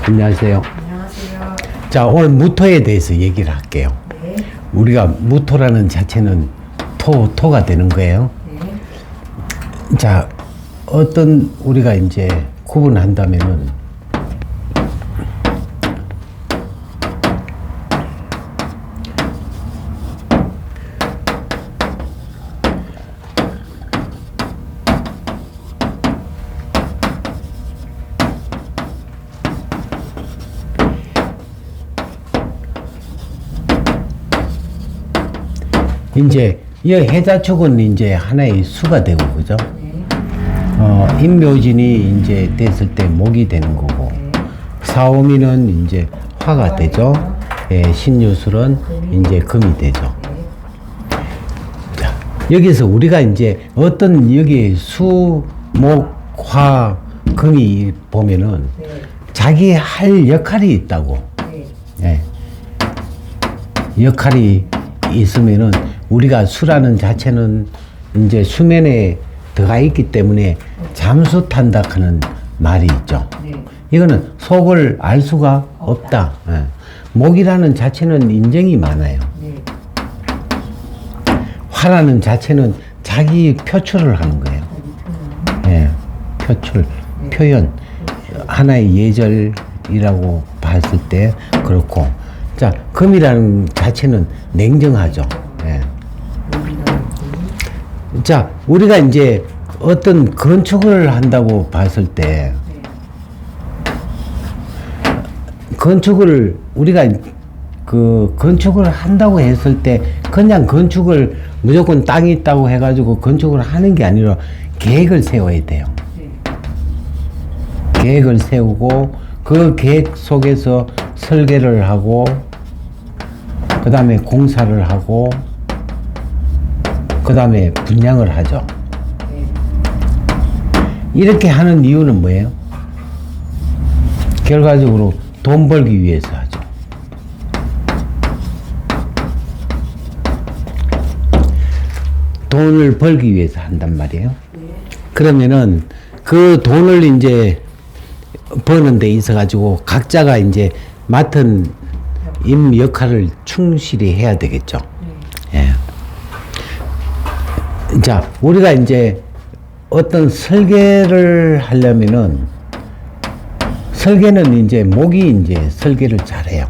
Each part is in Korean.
안녕하세요. 안녕하세요. 자, 오늘 무토에 대해서 얘기를 할게요. 네. 우리가 무토라는 자체는 토가 되는 거예요. 네. 자, 어떤 우리가 이제 구분한다면은 이제 이 해자축은 이제 하나의 수가 되고 그죠? 네. 임묘진이 이제 됐을 때 목이 되는 거고 네. 사오미는 이제 화가 되죠. 예, 신유술은 이제 금이 되죠. 네. 자, 여기서 우리가 이제 어떤 여기 수, 목, 화, 금이 보면은 네. 자기 할 역할이 있다고. 네. 예. 역할이 있으면은 우리가 수라는 자체는 이제 수면에 들어가 있기 때문에 잠수 탄다 하는 말이 있죠. 네. 이거는 속을 알 수가 없다. 예. 목이라는 자체는 인정이 많아요. 네. 화라는 자체는 자기 표출을 하는 거예요. 예. 표출, 표현. 하나의 예절이라고 봤을 때 그렇고. 자, 금이라는 자체는 냉정하죠. 예. 자, 우리가 이제 어떤 건축을 한다고 봤을 때, 건축을, 우리가 그 건축을 한다고 했을 때, 그냥 건축을 무조건 땅이 있다고 해가지고 건축을 하는 게 아니라 계획을 세워야 돼요. 계획을 세우고, 그 계획 속에서 설계를 하고, 그 다음에 공사를 하고, 그 다음에 분양을 하죠. 이렇게 하는 이유는 뭐예요? 결과적으로 돈 벌기 위해서 하죠. 돈을 벌기 위해서 한단 말이에요. 그러면은 그 돈을 이제 버는 데 있어 가지고 각자가 이제 맡은 임 역할을 충실히 해야 되겠죠. 예. 자, 우리가 이제 어떤 설계를 하려면은 설계는 이제 목이 이제 설계를 잘해요.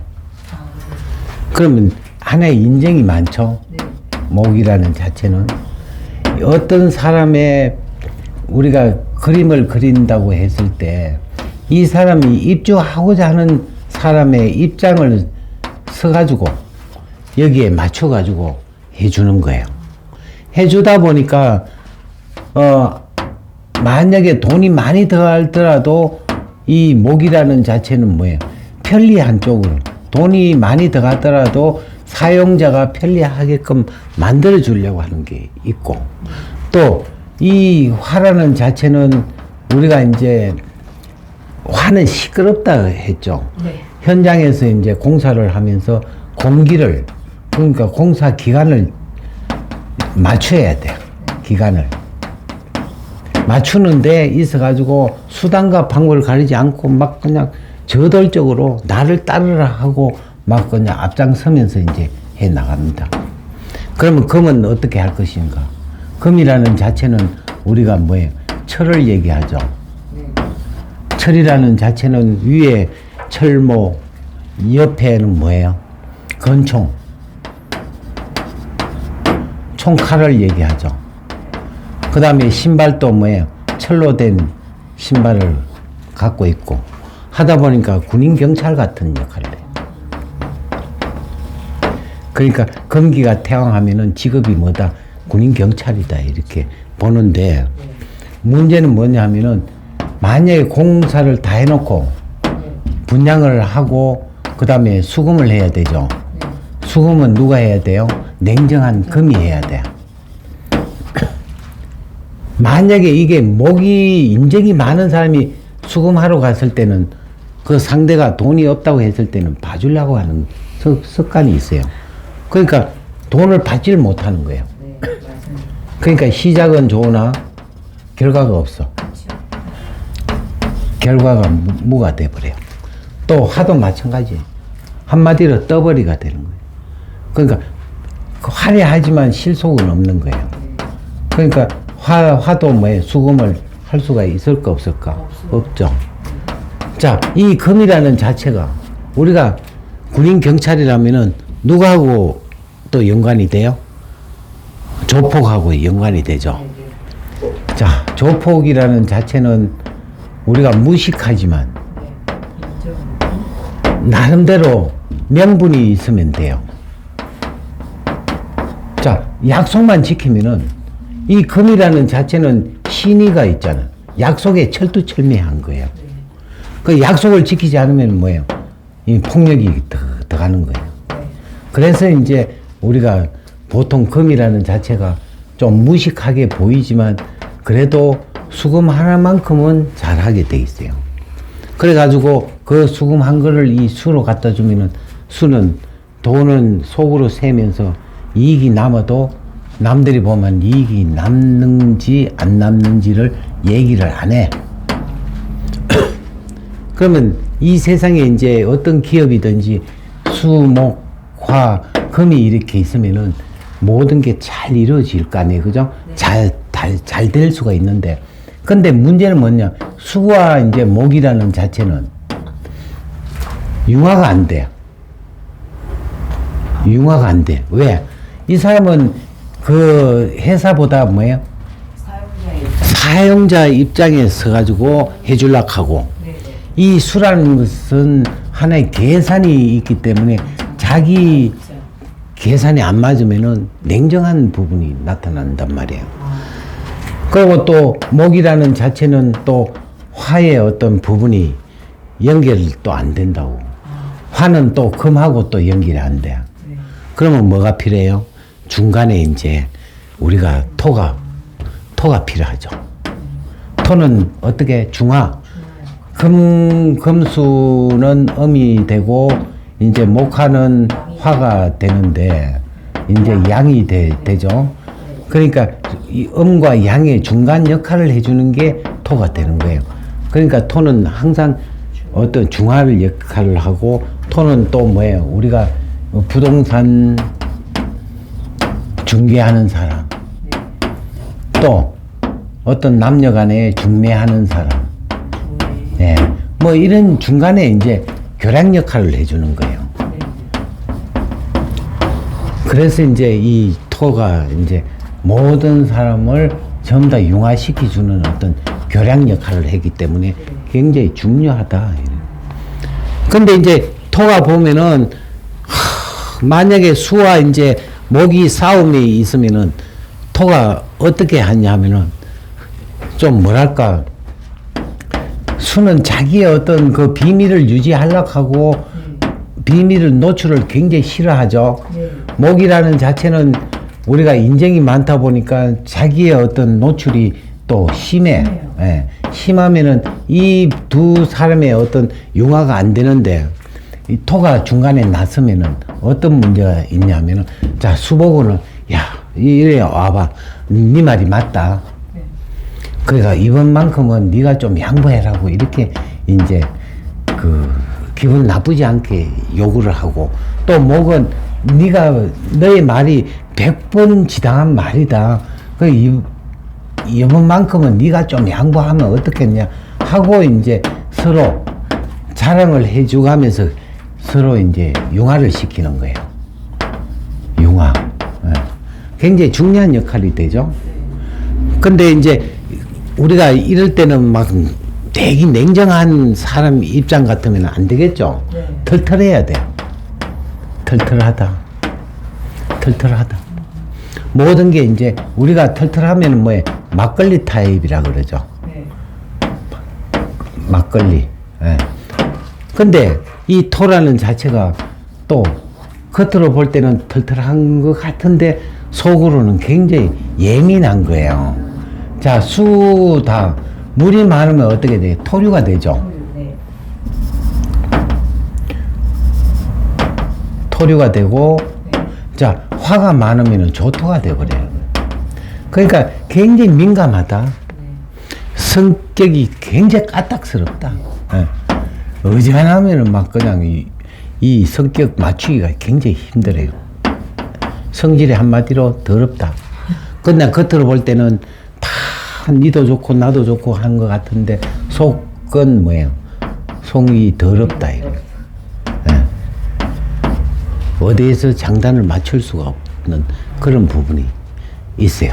그러면 하나의 인정이 많죠. 목이라는 자체는 어떤 사람의 우리가 그림을 그린다고 했을 때 이 사람이 입주하고자 하는 사람의 입장을 서가지고 여기에 맞춰가지고 해주는 거예요. 해주다 보니까 만약에 돈이 많이 들어가더라도 이 목이라는 자체는 뭐예요? 편리한 쪽으로 돈이 많이 들어가더라도 사용자가 편리하게끔 만들어 주려고 하는 게 있고, 또 이 화라는 자체는 우리가 이제 화는 시끄럽다 했죠. 네. 현장에서 이제 공사를 하면서 공기를, 그러니까 공사 기간을 맞춰야 돼요. 기간을 맞추는데 있어가지고 수단과 방법을 가리지 않고 막 그냥 저돌적으로 나를 따르라 하고 막 그냥 앞장서면서 이제 해 나갑니다. 그러면 금은 어떻게 할 것인가? 금이라는 자체는 우리가 뭐예요? 철을 얘기하죠. 철이라는 자체는 위에 철모, 옆에는 뭐예요? 건총, 총칼을 얘기하죠. 그 다음에 신발도 뭐예요? 철로 된 신발을 갖고 있고, 하다 보니까 군인 경찰 같은 역할을 해요. 그러니까 금기가 태왕하면은 직업이 뭐다? 군인 경찰이다 이렇게 보는데, 문제는 뭐냐 하면은 만약에 공사를 다 해놓고 분양을 하고 그 다음에 수금을 해야 되죠. 수금은 누가 해야 돼요? 냉정한 금이 해야 돼요. 만약에 이게 목이 인정이 많은 사람이 수금하러 갔을 때는 그 상대가 돈이 없다고 했을 때는 봐주려고 하는 습관이 있어요. 그러니까 돈을 받지를 못하는 거예요. 그러니까 시작은 좋으나 결과가 없어. 결과가 무가 돼버려요. 또 화도 마찬가지. 한마디로 떠버리가 되는 거예요. 그러니까 화려하지만 실속은 없는 거예요. 그러니까 화도 뭐예요? 수금을 할 수가 있을까 없을까? 없죠. 자, 이 금이라는 자체가 우리가 군인 경찰이라면은 누구하고 또 연관이 돼요? 조폭하고 연관이 되죠. 자, 조폭이라는 자체는 우리가 무식하지만 나름대로 명분이 있으면 돼요. 자, 약속만 지키면은 이 금이라는 자체는 신의가 있잖아. 약속에 철두철미한 거예요. 그 약속을 지키지 않으면 뭐예요? 이 폭력이 더 가는 거예요. 그래서 이제 우리가 보통 금이라는 자체가 좀 무식하게 보이지만 그래도 수금 하나만큼은 잘하게 돼 있어요. 그래가지고 그 수금 한 거를 이 수로 갖다 주면은 수는 돈은 속으로 세면서 이익이 남아도 남들이 보면 이익이 남는지 안 남는지를 얘기를 안 해. 그러면 이 세상에 이제 어떤 기업이든지 수, 목, 화, 금이 이렇게 있으면은 모든 게 잘 이루어질 거 아니에요. 그죠? 네. 잘 될 수가 있는데. 근데 문제는 뭐냐? 수와 이제 목이라는 자체는 융화가 안 돼요. 융화가 안 돼. 왜? 이 사람은 그 회사보다 뭐예요? 사용자 입장에 서가지고 해주려고 하고, 이 수라는 것은 하나의 계산이 있기 때문에 자기 계산이 안 맞으면은 냉정한 부분이 나타난단 말이에요. 그리고 또 목이라는 자체는 또 화의 어떤 부분이 연결이 또 안 된다고. 화는 또 금하고 또 연결이 안 돼요. 그러면 뭐가 필요해요? 중간에 이제 우리가 토가 필요하죠. 토는 어떻게? 중화. 금수는 음이 되고 이제 목화는 화가 되는데 이제 양이 되죠. 그러니까 이 음과 양의 중간 역할을 해주는 게 토가 되는 거예요. 그러니까 토는 항상 어떤 중화를 역할을 하고, 토는 또 뭐예요? 우리가 부동산 중개하는 사람, 또 어떤 남녀 간에 중매하는 사람, 네. 뭐 이런 중간에 이제 교량 역할을 해주는 거예요. 그래서 이제 이 토가 이제 모든 사람을 전부 다 융화시켜주는 어떤 교량 역할을 했기 때문에 굉장히 중요하다. 근데 이제 토가 보면은, 만약에 수와 이제 목이 싸움이 있으면은 토가 어떻게 하냐 하면은 좀 뭐랄까, 수는 자기의 어떤 그 비밀을 유지하려고 하고 비밀을 노출을 굉장히 싫어하죠. 목이라는 자체는 우리가 인정이 많다 보니까 자기의 어떤 노출이 또 심해. 예. 심하면은 이 두 사람의 어떤 융화가 안 되는데, 이 토가 중간에 났으면은 어떤 문제가 있냐면은, 자, 수복은, 야, 이래 와봐. 네 말이 맞다. 그러니까 이번만큼은 네가 좀 양보해라고 이렇게 이제 그 기분 나쁘지 않게 요구를 하고, 또 목은 네가 너의 말이 100번 지당한 말이다. 그 이번만큼은 네가 좀 양보하면 어떻겠냐 하고 이제 서로 자랑을 해주가면서 서로 이제 융화를 시키는 거예요. 융화. 예. 굉장히 중요한 역할이 되죠. 근데 이제 우리가 이럴 때는 막 되게 냉정한 사람 입장 같으면 안 되겠죠. 털털해야 돼요. 털털하다. 모든 게 이제 우리가 털털하면 뭐에 막걸리 타입이라 그러죠. 막걸리. 예. 근데 이 토라는 자체가 또 겉으로 볼 때는 털털한 것 같은데 속으로는 굉장히 예민한 거예요. 자, 수다 물이 많으면 어떻게 돼요? 토류가 되죠. 토류가 되고, 자, 화가 많으면 조토가 되어버려요. 그러니까 굉장히 민감하다. 성격이 굉장히 까딱스럽다. 예. 어지간하면은 막 그냥 이 성격 맞추기가 굉장히 힘들어요. 성질이 한마디로 더럽다. 근데 겉으로 볼 때는 다 니도 좋고 나도 좋고 한 것 같은데 속은 뭐예요? 속이 더럽다. 이거. 예. 어디에서 장단을 맞출 수가 없는 그런 부분이 있어요.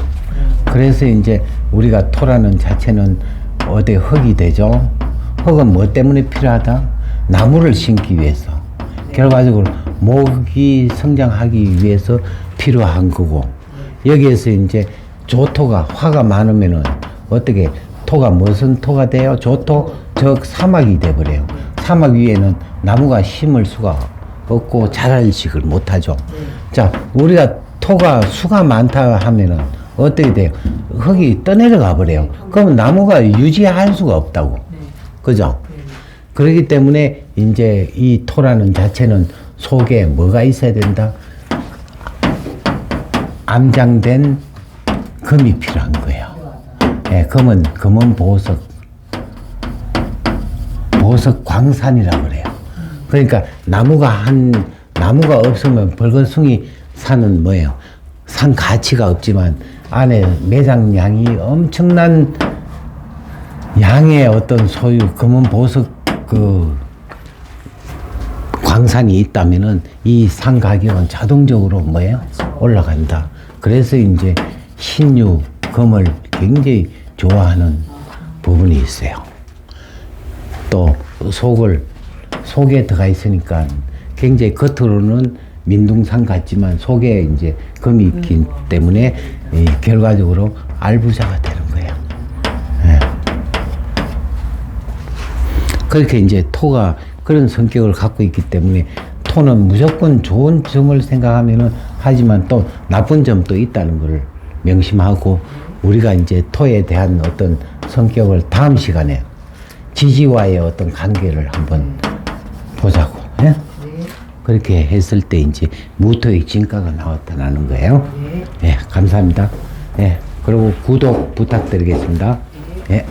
그래서 이제 우리가 토라는 자체는 어디 흙이 되죠. 흙은 뭐 때문에 필요하다? 나무를 심기 위해서. 결과적으로 목이 성장하기 위해서 필요한 거고, 여기에서 이제 조토가 화가 많으면은 어떻게 토가 무슨 토가 돼요? 조토 저 사막이 돼 버려요. 사막 위에는 나무가 심을 수가 없고 자랄식을 못하죠. 자, 우리가 토가 수가 많다 하면은 어떻게 돼요? 흙이 떠내려가 버려요. 그러면 나무가 유지할 수가 없다고. 그죠? 그렇기 때문에 이제 이 토라는 자체는 속에 뭐가 있어야 된다? 암장된 금이 필요한 거예요. 예, 금은 보석 광산이라고 그래요. 그러니까 나무가 없으면 벌거숭이 산은 뭐예요? 산 가치가 없지만 안에 매장량이 엄청난 양의 어떤 소유 금은 보석 그 광산이 있다면은 이 산 가격은 자동적으로 뭐예요? 올라간다. 그래서 이제 신유 금을 굉장히 좋아하는 부분이 있어요. 또 속에 들어가 있으니까 굉장히 겉으로는 민둥산 같지만 속에 이제 금이 있기 때문에 결과적으로 알부자가 되는 거예요. 예. 그렇게 이제 토가 그런 성격을 갖고 있기 때문에 토는 무조건 좋은 점을 생각하면은 하지만 또 나쁜 점도 있다는 것을 명심하고 우리가 이제 토에 대한 어떤 성격을 다음 시간에 지지와의 어떤 관계를 한번 보자고. 예? 그렇게 했을 때 이제 무토의 진가가 나왔다는 거예요. 예, 감사합니다. 예, 그리고 구독 부탁드리겠습니다. 예.